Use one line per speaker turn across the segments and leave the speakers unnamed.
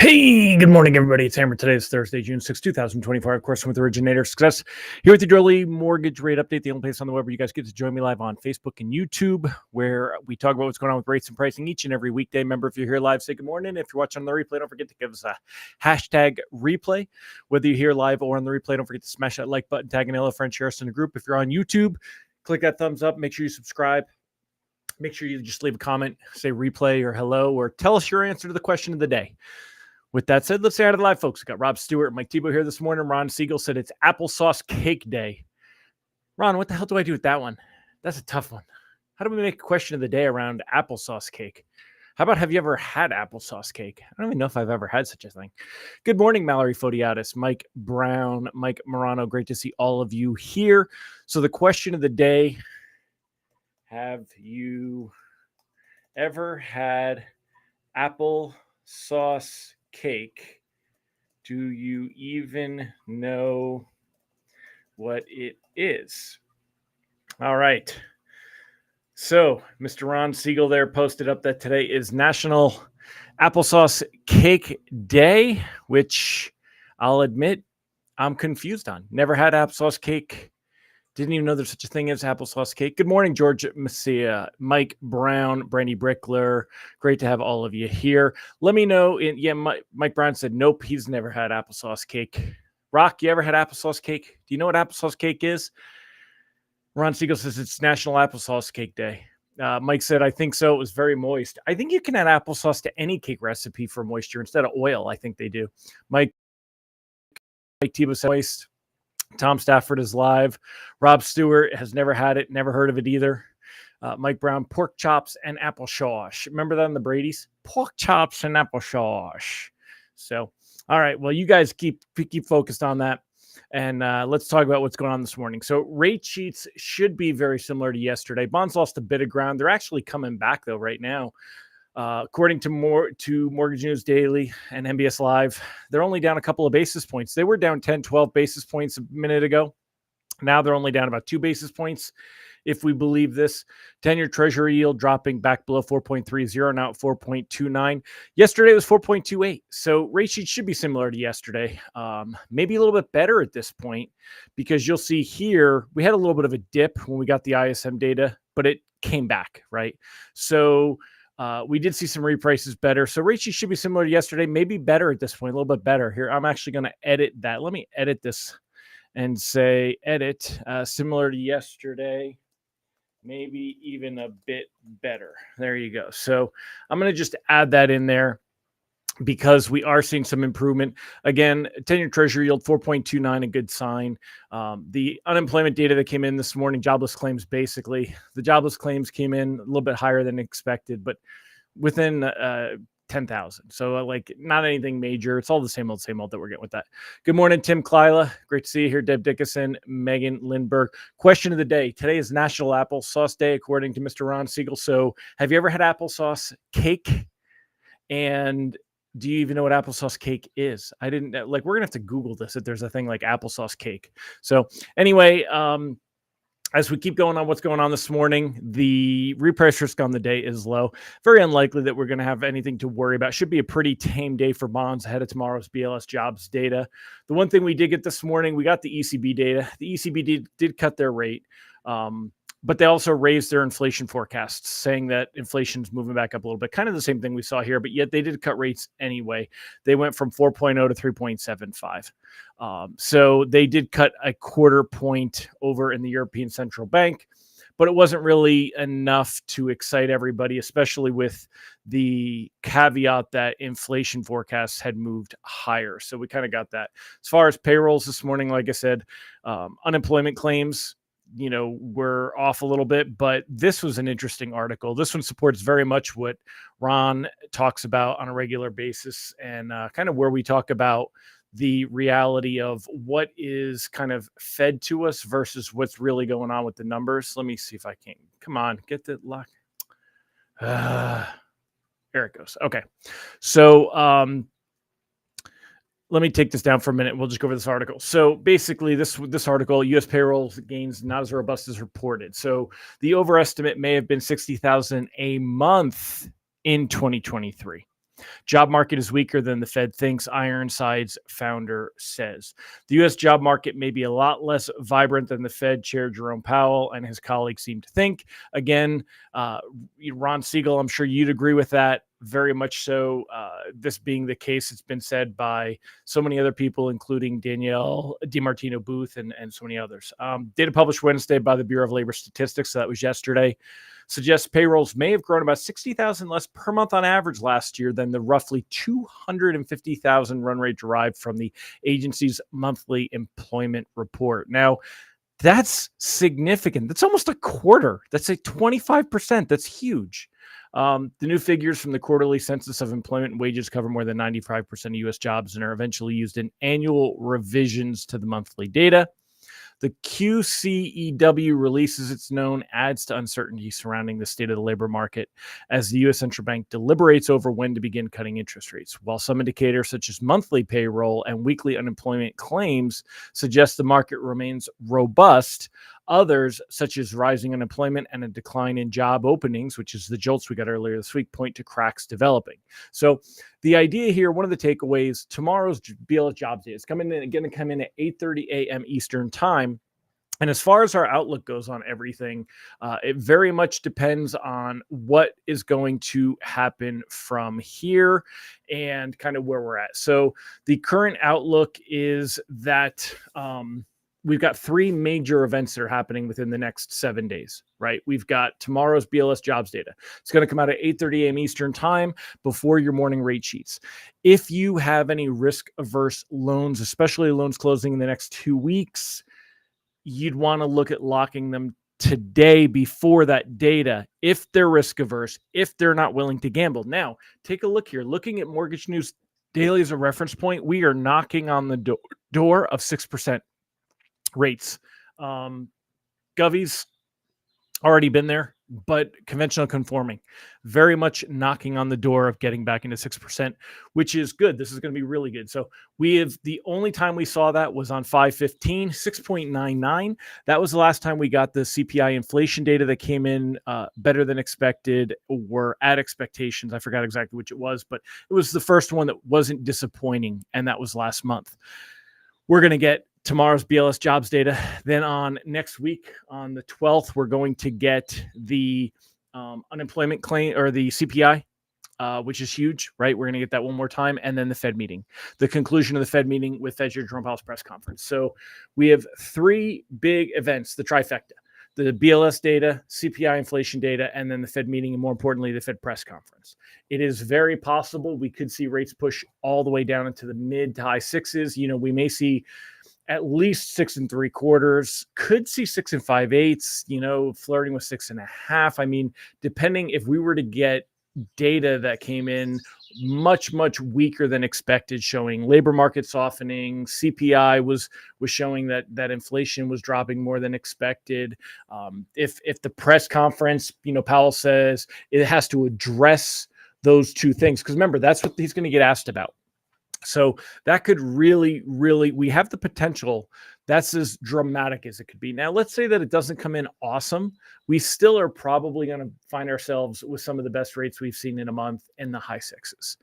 Hey, good morning, everybody. It's Hammer. Today is Thursday, June 6, 2024. Of course, I'm with Originator Success here with the daily mortgage rate update, the only place on the web where you guys get to join me live on Facebook and YouTube, where we talk about what's going on with rates and pricing each and every weekday. Remember, if you're here live, say good morning. If you're watching on the replay, don't forget to give us a hashtag replay. Whether you're here live or on the replay, don't forget to smash that like button, tag a friend, share us in the group. If you're on YouTube, click that thumbs up. Make sure you subscribe. Make sure you just leave a comment, say replay or hello, or tell us your answer to the question of the day. With that said, let's say hi to the live folks. We got Rob Stewart and Mike Tebow here this morning. Ron Siegel said it's applesauce cake day. Ron, what the hell do I do with that one? That's a tough one. How do we make a question of the day around applesauce cake? How about, have you ever had applesauce cake? I don't even know if I've ever had such a thing. Good morning, Mallory Fodiatis, Mike Brown, Mike Morano. Great to see all of you here. So the question of the day, have you ever had applesauce cake? Do you even know what it is? All right. So Mr. Ron Siegel there posted up that today is National Applesauce Cake Day, which I'll admit I'm confused on. Never had applesauce cake. Didn't even know there's such a thing as applesauce cake. Good morning, George Messia, Mike Brown, Brandy Brickler. Great to have all of you here. Let me know. Mike Brown said, nope, he's never had applesauce cake. Rock, you ever had applesauce cake? Do you know what applesauce cake is? Ron Siegel says it's National Applesauce Cake Day. Mike said, I think so. It was very moist. I think you can add applesauce to any cake recipe for moisture instead of oil. I think they do. Mike Tebow said moist. Tom Stafford is live. Rob Stewart has never had it, never heard of it either. Mike Brown, pork chops and applesauce. Remember that on the Brady's? Pork chops and applesauce. So, all right. Well, you guys keep focused on that. And let's talk about what's going on this morning. So rate sheets should be very similar to yesterday. Bonds lost a bit of ground. They're actually coming back, though, right now. According to Mortgage News Daily and MBS Live, they're only down a couple of basis points. They were down 10, 12 basis points a minute ago. Now they're only down about 2 basis points, if we believe this. 10-year Treasury yield dropping back below 4.30, now at 4.29. Yesterday it was 4.28. So rate sheet should be similar to yesterday. Maybe a little bit better at this point, because you'll see here, we had a little bit of a dip when we got the ISM data, but it came back, right? So we did see some reprices better. So rate sheet should be similar to yesterday, maybe better at this point, a little bit better. Here, I'm actually going to edit that. Let me edit this and say edit, similar to yesterday, maybe even a bit better. There you go. So I'm going to just add that in there, because we are seeing some improvement. Again, 10-year Treasury yield 4.29, a good sign. The unemployment data that came in this morning, jobless claims, basically, the jobless claims came in a little bit higher than expected, but within 10,000. So like not anything major. It's all the same old that we're getting with that. Good morning, Tim Klyla. Great to see you here. Deb Dickinson, Megan Lindberg. Question of the day. Today is National Applesauce Day, according to Mr. Ron Siegel. So have you ever had applesauce cake? And do you even know what applesauce cake is? I didn't, like, we're going to have to Google this if there's a thing like applesauce cake. So anyway, as we keep going on what's going on this morning, the reprice risk on the day is low. Very unlikely that we're going to have anything to worry about. Should be a pretty tame day for bonds ahead of tomorrow's BLS jobs data. The one thing we did get this morning, we got the ECB data. The ECB did cut their rate. But they also raised their inflation forecasts, saying that inflation is moving back up a little bit. Kind of the same thing we saw here, but yet they did cut rates anyway. They went from 4.0 to 3.75. So they did cut a quarter point over in the European Central Bank, but it wasn't really enough to excite everybody, especially with the caveat that inflation forecasts had moved higher. So we kind of got that. As far as payrolls this morning, like I said, unemployment claims, we're off a little bit, but this was an interesting article. This one supports very much what Ron talks about on a regular basis, and kind of where we talk about the reality of what is kind of fed to us versus what's really going on with the numbers. Let me see if I can. Come on, get the lock. There it goes. Okay. So, let me take this down for a minute. We'll just go over this article. So basically, this article, U.S. payroll gains not as robust as reported. So the overestimate may have been 60,000 a month in 2023. Job market is weaker than the Fed thinks, Ironside's founder says. The U.S. job market may be a lot less vibrant than the Fed Chair Jerome Powell and his colleagues seem to think. Again, Ron Siegel, I'm sure you'd agree with that. Very much so. This being the case, it's been said by so many other people, including Danielle DiMartino Booth and so many others. Data published Wednesday by the Bureau of Labor Statistics, so that was yesterday, suggests payrolls may have grown about 60,000 less per month on average last year than the roughly 250,000 run rate derived from the agency's monthly employment report. Now, that's significant. That's almost a quarter. That's a 25%. That's huge. The new figures from the quarterly census of employment and wages cover more than 95% of U.S. jobs and are eventually used in annual revisions to the monthly data. The QCEW release, as it's known, adds to uncertainty surrounding the state of the labor market as the U.S. Central Bank deliberates over when to begin cutting interest rates. While some indicators such as monthly payroll and weekly unemployment claims suggest the market remains robust, others, such as rising unemployment and a decline in job openings, which is the jolts we got earlier this week, point to cracks developing. So the idea here, one of the takeaways, tomorrow's BLS jobs day is going to come in at 8:30 a.m. Eastern time. And as far as our outlook goes on everything, it very much depends on what is going to happen from here and kind of where we're at. So the current outlook is that we've got three major events that are happening within the next 7 days, right? We've got tomorrow's BLS jobs data. It's going to come out at 8:30 a.m. Eastern time before your morning rate sheets. If you have any risk-averse loans, especially loans closing in the next 2 weeks, you'd want to look at locking them today before that data if they're risk averse, if they're not willing to gamble. Now, take a look here. Looking at Mortgage News Daily as a reference point, we are knocking on the door of 6% rates. Govey's already been there, but conventional conforming, very much knocking on the door of getting back into 6%, which is good. This is going to be really good. So the only time we saw that was on 5/15, 6.99. That was the last time we got the CPI inflation data that came in better than expected or at expectations. I forgot exactly which it was, but it was the first one that wasn't disappointing, and that was last month. We're going to get tomorrow's BLS jobs data. Then on next week, on the 12th, we're going to get the unemployment claim or the CPI, which is huge, right? We're going to get that one more time. And then the Fed meeting, the conclusion of the Fed meeting with Fed Chair Jerome Powell's press conference. So we have three big events, the trifecta, the BLS data, CPI inflation data, and then the Fed meeting, and more importantly, the Fed press conference. It is very possible we could see rates push all the way down into the mid to high sixes. We may see at least 6 3/4, could see 6 5/8, flirting with 6.5. I mean, depending if we were to get data that came in much, much weaker than expected, showing labor market softening, CPI was showing that inflation was dropping more than expected. If the press conference, Powell says it has to address those two things, because remember, that's what he's going to get asked about. So that could really, we have the potential. That's as dramatic as it could be. Now, let's say that it doesn't come in awesome. We still are probably going to find ourselves with some of the best rates we've seen in a month in the high sixes,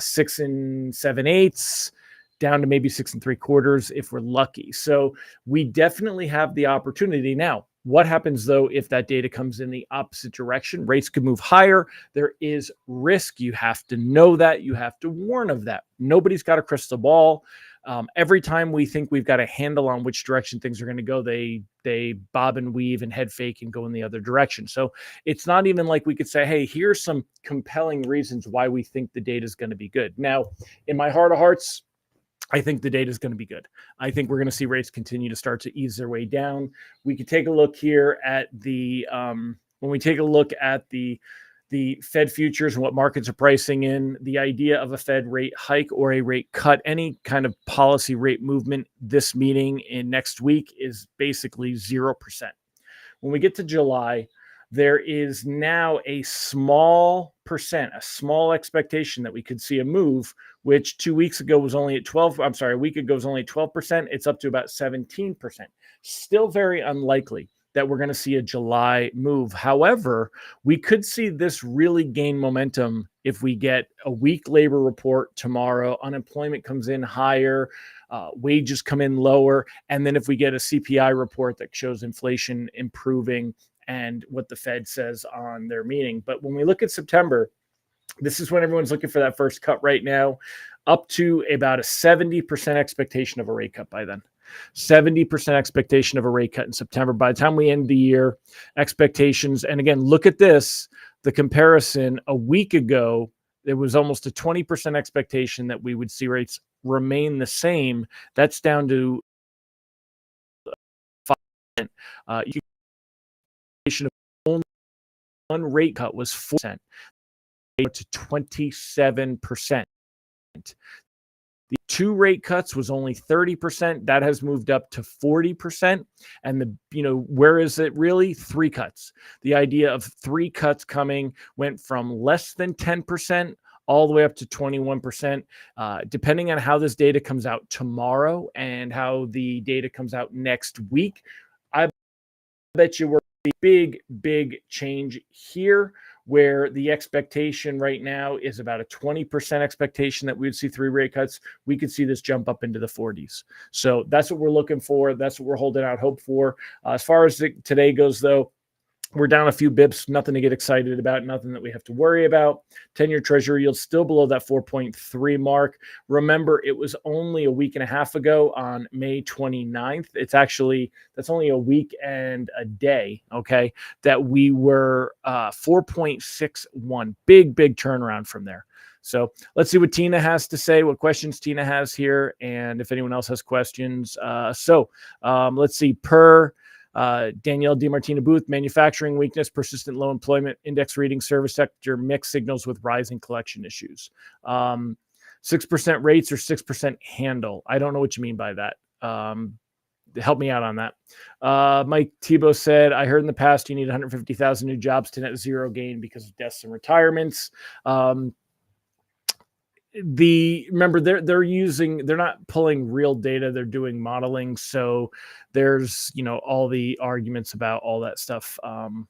6 7/8, down to maybe 6 3/4 if we're lucky. So we definitely have the opportunity. Now, what happens, though, if that data comes in the opposite direction? Rates could move higher. There is risk. You have to know that. You have to warn of that. Nobody's got a crystal ball. Every time we think we've got a handle on which direction things are going to go, they bob and weave and head fake and go in the other direction. So it's not even like we could say, hey, here's some compelling reasons why we think the data is going to be good. Now, in my heart of hearts, I think the data is going to be good. I think we're going to see rates continue to start to ease their way down. We could take a look here at when we take a look at the Fed futures and what markets are pricing in, the idea of a Fed rate hike or a rate cut, any kind of policy rate movement this meeting in next week is basically 0%. When we get to July, there is now a small percent, a small expectation that we could see a move, which 2 weeks ago was only at 12. I'm sorry, a week ago was only 12%. It's up to about 17%. Still very unlikely that we're going to see a July move. However, we could see this really gain momentum if we get a weak labor report tomorrow, unemployment comes in higher, wages come in lower, and then if we get a CPI report that shows inflation improving and what the Fed says on their meeting. But when we look at September, this is when everyone's looking for that first cut right now, up to about a 70% expectation of a rate cut by then. 70% expectation of a rate cut in September. By the time we end the year, expectations, and again, look at this, the comparison a week ago, there was almost a 20% expectation that we would see rates remain the same. That's down to 5%. Only one rate cut was 4%. To 27%. The 2 rate cuts was only 30%. That has moved up to 40%. And where is it really? 3 cuts. The idea of 3 cuts coming went from less than 10% all the way up to 21%. Depending on how this data comes out tomorrow and how the data comes out next week, I bet you we're big change here, where the expectation right now is about a 20% expectation that we would see 3 rate cuts. We could see this jump up into the 40s. So that's what we're looking for. That's what we're holding out hope for. As far as today goes, though, we're down a few bips, nothing to get excited about, nothing that we have to worry about. 10-year Treasury yield still below that 4.3 mark. Remember, it was only a week and a half ago on May 29th. That's only a week and a day, okay, that we were 4.61. Big turnaround from there. So let's see what Tina has to say, what questions Tina has here, and if anyone else has questions. Let's see, Danielle DiMartino Booth, manufacturing weakness, persistent low employment, index reading, service sector, mixed signals with rising collection issues. 6% rates or 6% handle. I don't know what you mean by that. Help me out on that. Mike Tebow said, I heard in the past you need 150,000 new jobs to net zero gain because of deaths and retirements. Remember they're not pulling real data, they're doing modeling, so there's all the arguments about all that stuff. Do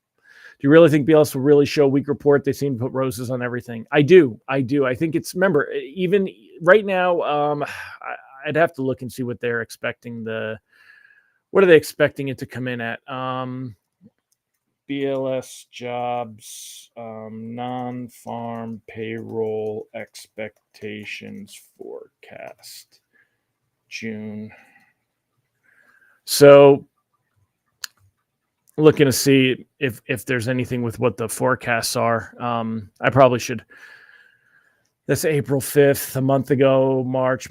you really think BLS will really show a weak report? They seem to put roses on everything. I do. I think it's, remember, even right now, I'd have to look and see what they're expecting what are they expecting it to come in at? BLS jobs, non-farm payroll expectations forecast, June. So looking to see if there's anything with what the forecasts are. I probably should. That's April 5th, a month ago, March.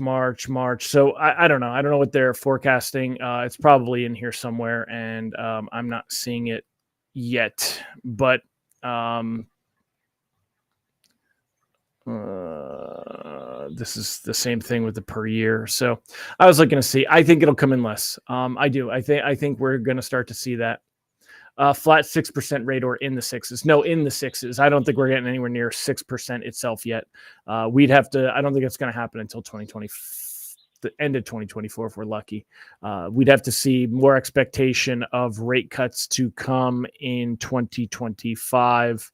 So I don't know. I don't know what they're forecasting. It's probably in here somewhere, and I'm not seeing it yet, but this is the same thing with the per year. So I was looking to see. I think it'll come in less. I do. I think we're going to start to see that flat 6% rate or in the 6s. No, in the 6s. I don't think we're getting anywhere near 6% itself yet. We'd have to. I don't think it's going to happen until 2020. The end of 2024 if we're lucky. We'd have to see more expectation of rate cuts to come in 2025.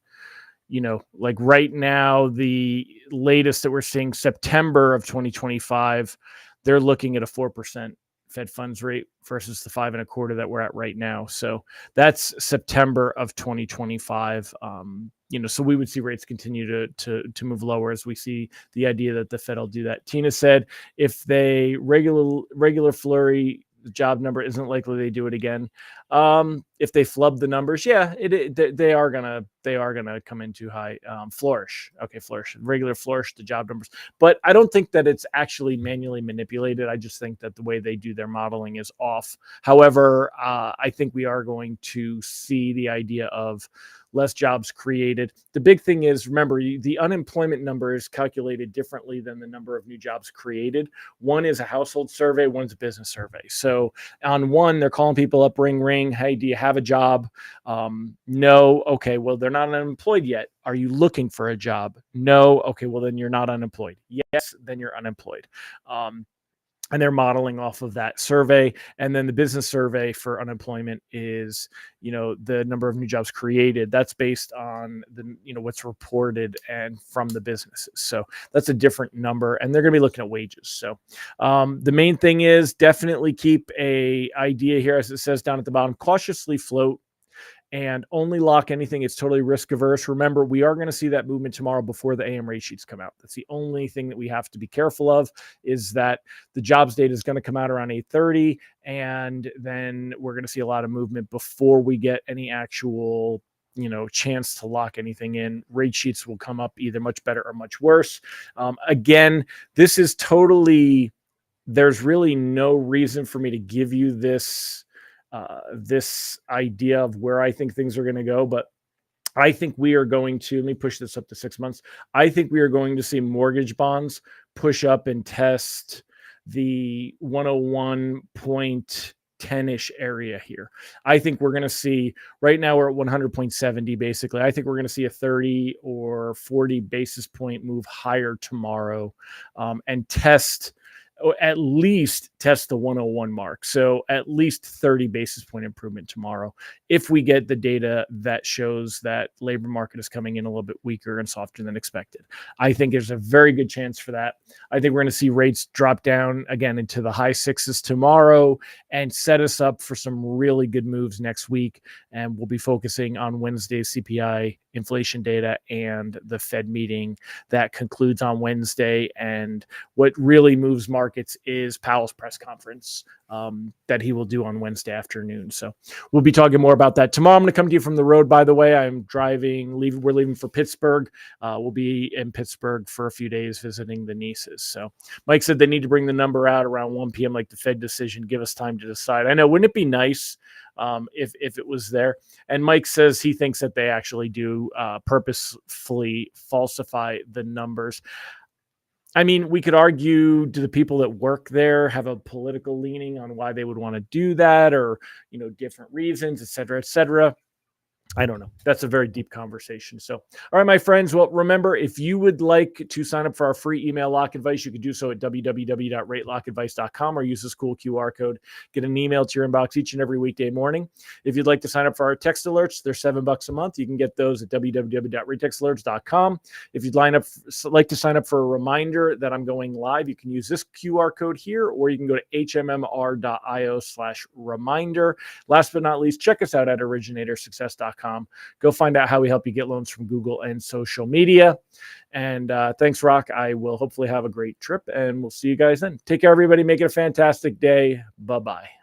Like right now, the latest that we're seeing, September of 2025, they're looking at a 4% Fed funds rate versus the 5.25% that we're at right now. So that's September of 2025. So we would see rates continue to move lower as we see the idea that the Fed will do that. Tina said, if they regular flurry, the job number isn't likely they do it again. If they flub the numbers, yeah, they are gonna come in too high. Flourish, regular flourish the job numbers, but I don't think that it's actually manually manipulated. I just think that the way they do their modeling is off. However, I think we are going to see the idea of less jobs created. The big thing is, remember, the unemployment number is calculated differently than the number of new jobs created. One is a household survey, one's a business survey. So on one, they're calling people up, ring, hey, do you have a job? No. Okay, well, they're not unemployed yet. Are you looking for a job? No. Okay, well, then you're not unemployed. Yes, then you're unemployed. and they're modeling off of that survey. And then the business survey for unemployment is, the number of new jobs created. That's based on what's reported and from the businesses. So that's a different number, and they're going to be looking at wages. So the main thing is definitely keep a idea here, as it says down at the bottom, cautiously float and only lock anything. It's totally risk averse. Remember, we are going to see that movement tomorrow before the AM rate sheets come out. That's the only thing that we have to be careful of, is that the jobs data is going to come out around 8:30, and then we're going to see a lot of movement before we get any actual chance to lock anything in. Rate sheets will come up either much better or much worse. Again, this is totally, there's really no reason for me to give you this idea of where I think things are going to go, but I think we are going to, let me push this up to 6 months. I think we are going to see mortgage bonds push up and test the 101.10-ish area here. I think we're going to see, right now we're at 100.70 basically. I think we're going to see a 30 or 40 basis point move higher tomorrow, and at least test the 101 mark. So at least 30 basis point improvement tomorrow, if we get the data that shows that labor market is coming in a little bit weaker and softer than expected. I think there's a very good chance for that. I think we're going to see rates drop down again into the high sixes tomorrow and set us up for some really good moves next week. And we'll be focusing on Wednesday's CPI inflation data and the Fed meeting that concludes on Wednesday. And what really moves markets is Powell's press conference that he will do on Wednesday afternoon. So we'll be talking more about that tomorrow. I'm going to come to you from the road, by the way. We're leaving for Pittsburgh. We'll be in Pittsburgh for a few days visiting the nieces. So Mike said they need to bring the number out around 1 p.m. like the Fed decision. Give us time to decide. I know, wouldn't it be nice if it was there? And Mike says he thinks that they actually do purposefully falsify the numbers. I mean, we could argue, do the people that work there have a political leaning on why they would want to do that, or, different reasons, et cetera, et cetera. I don't know. That's a very deep conversation. So, all right, my friends. Well, remember, if you would like to sign up for our free email lock advice, you can do so at www.ratelockadvice.com or use this cool QR code. Get an email to your inbox each and every weekday morning. If you'd like to sign up for our text alerts, they're $7 a month. You can get those at www.ratetextalerts.com. If you'd like to sign up for a reminder that I'm going live, you can use this QR code here, or you can go to hmmr.io/reminder. Last but not least, check us out at originatorssuccess.com. Go find out how we help you get loans from Google and social media. And thanks, Rock. I will hopefully have a great trip, and we'll see you guys then. Take care, everybody. Make it a fantastic day. Bye-bye.